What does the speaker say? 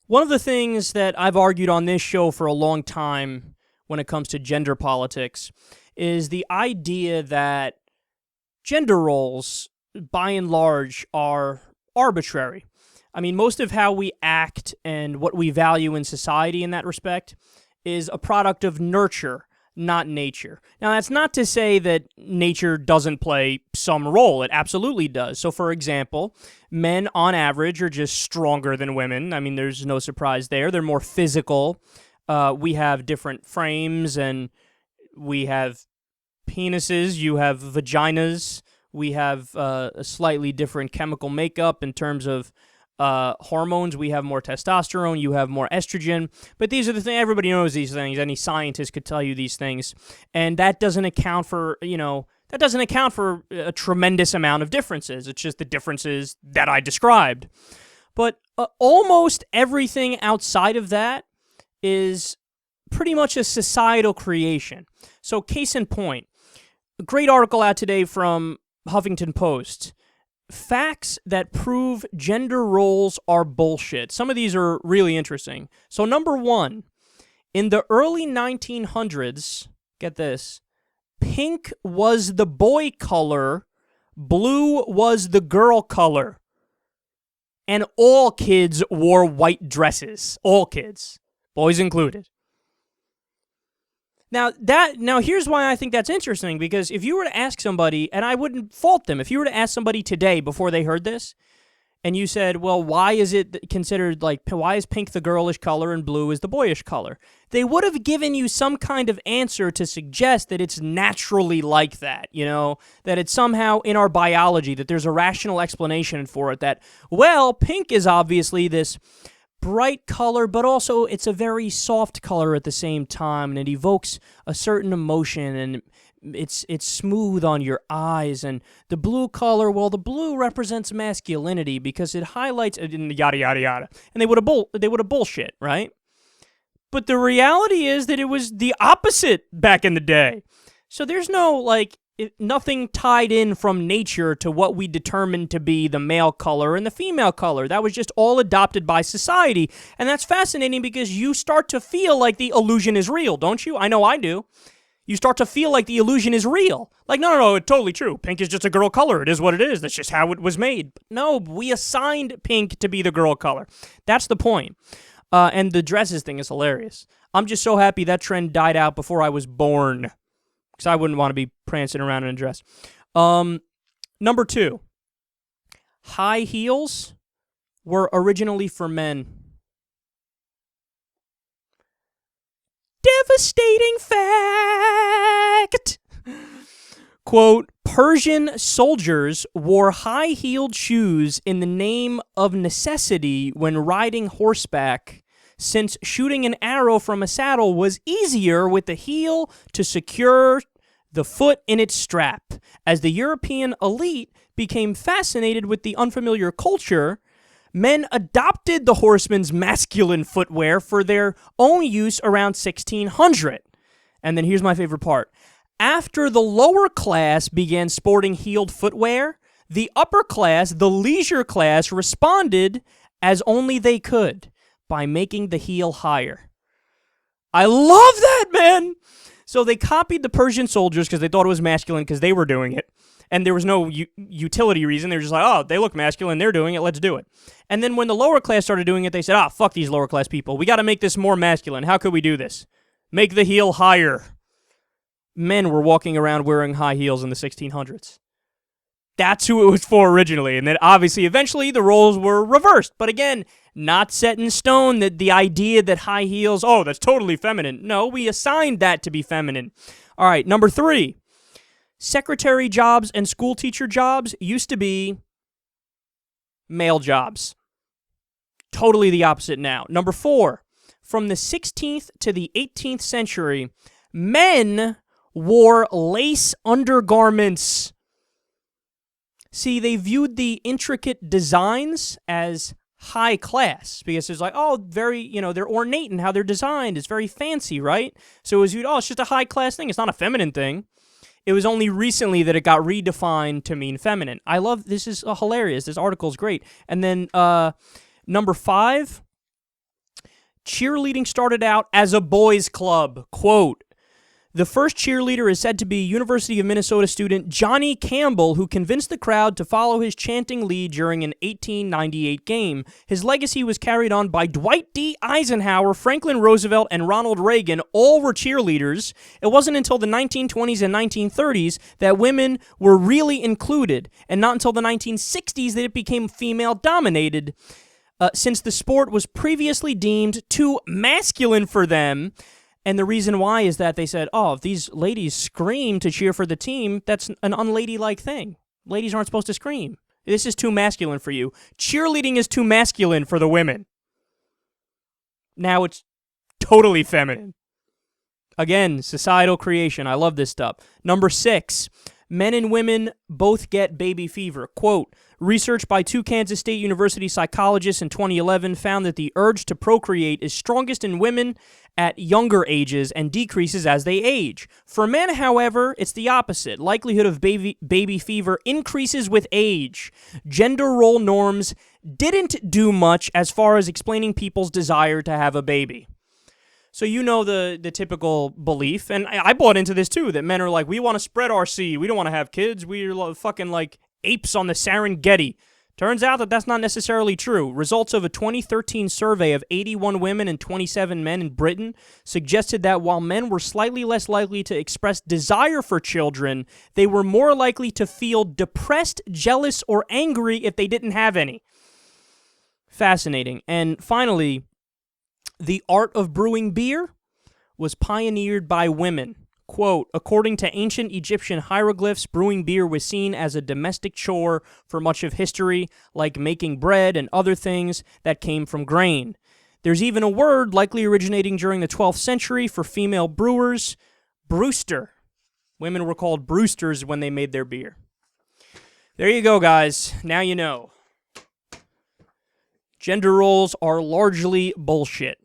One of the things that I've argued on this show for a long time when it comes to gender politics is the idea that gender roles, by and large, are arbitrary. I mean, most of how we act and what we value in society in that respect is a product of nurture, not nature. Now, that's not to say that nature doesn't play some role. It absolutely does. So, for example, men on average are just stronger than women. I mean, there's no surprise there. They're more physical. We have different frames, and we have penises. You have vaginas. We have a slightly different chemical makeup in terms of hormones. We have more testosterone, you have more estrogen, but these are the things, everybody knows these things, any scientist could tell you these things, and that doesn't account for, a tremendous amount of differences. It's just the differences that I described. But almost everything outside of that is pretty much a societal creation. So case in point, a great article out today from Huffington Post. Facts that prove gender roles are bullshit. Some of these are really interesting. So number one, in the early 1900s, get this, pink was the boy color, blue was the girl color, and all kids wore white dresses. All kids, boys included. Now, here's why I think that's interesting, because if you were to ask somebody, and I wouldn't fault them, if you were to ask somebody today before they heard this, and you said, well, why is it considered, why is pink the girlish color and blue is the boyish color? They would have given you some kind of answer to suggest that it's naturally like that, that it's somehow in our biology, that there's a rational explanation for it, that, well, pink is obviously this bright color, but also it's a very soft color at the same time, and it evokes a certain emotion, and it's smooth on your eyes. And the blue color, well, the blue represents masculinity because it highlights yada yada yada. And they would have bullshit, right? But the reality is that it was the opposite back in the day. So there's no nothing tied in from nature to what we determined to be the male color and the female color. That was just all adopted by society. And that's fascinating because you start to feel like the illusion is real, don't you? I know I do. You start to feel like the illusion is real. Like, no, it's totally true. Pink is just a girl color. It is what it is. That's just how it was made. But no, we assigned pink to be the girl color. That's the point. And the dresses thing is hilarious. I'm just so happy that trend died out before I was born, because I wouldn't want to be prancing around in a dress. Number two, high heels were originally for men. Devastating fact! Quote, Persian soldiers wore high-heeled shoes in the name of necessity when riding horseback, since shooting an arrow from a saddle was easier with the heel to secure the foot in its strap. As the European elite became fascinated with the unfamiliar culture, men adopted the horseman's masculine footwear for their own use around 1600. And then here's my favorite part. After the lower class began sporting heeled footwear, the upper class, the leisure class, responded as only they could by making the heel higher. I love that, man! So they copied the Persian soldiers because they thought it was masculine because they were doing it. And there was no utility reason. They were just like, oh, they look masculine, they're doing it, let's do it. And then when the lower class started doing it, they said, fuck these lower class people. We got to make this more masculine. How could we do this? Make the heel higher. Men were walking around wearing high heels in the 1600s. That's who it was for originally. And then obviously, eventually, the roles were reversed. But again, not set in stone that the idea that high heels, that's totally feminine. No, we assigned that to be feminine. All right, number three. Secretary jobs and school teacher jobs used to be male jobs. Totally the opposite now. Number four. From the 16th to the 18th century, men wore lace undergarments. See, they viewed the intricate designs as high class because it's like, very, they're ornate in how they're designed. It's very fancy, right? So it was viewed, it's just a high class thing. It's not a feminine thing. It was only recently that it got redefined to mean feminine. I love, this is hilarious. This article is great. And then number five, cheerleading started out as a boys' club. Quote, the first cheerleader is said to be University of Minnesota student Johnny Campbell, who convinced the crowd to follow his chanting lead during an 1898 game. His legacy was carried on by Dwight D. Eisenhower, Franklin Roosevelt, and Ronald Reagan. All were cheerleaders. It wasn't until the 1920s and 1930s that women were really included, and not until the 1960s that it became female-dominated. Since the sport was previously deemed too masculine for them. And the reason why is that they said, oh, if these ladies scream to cheer for the team, that's an unladylike thing. Ladies aren't supposed to scream. This is too masculine for you. Cheerleading is too masculine for the women. Now it's totally feminine. Again, societal creation. I love this stuff. Number 6, men and women both get baby fever. Quote, research by 2 Kansas State University psychologists in 2011 found that the urge to procreate is strongest in women at younger ages and decreases as they age. For men, however, it's the opposite. Likelihood of baby fever increases with age. Gender role norms didn't do much as far as explaining people's desire to have a baby. So you know the typical belief, and I bought into this too, that men are like, we want to spread our seed. We don't want to have kids. We're fucking like apes on the Serengeti. Turns out that that's not necessarily true. Results of a 2013 survey of 81 women and 27 men in Britain suggested that while men were slightly less likely to express desire for children, they were more likely to feel depressed, jealous, or angry if they didn't have any. Fascinating. And finally, the art of brewing beer was pioneered by women. Quote, according to ancient Egyptian hieroglyphs, brewing beer was seen as a domestic chore for much of history, like making bread and other things that came from grain. There's even a word, likely originating during the 12th century, for female brewers, brewster. Women were called brewsters when they made their beer. There you go, guys. Now you know. Gender roles are largely bullshit.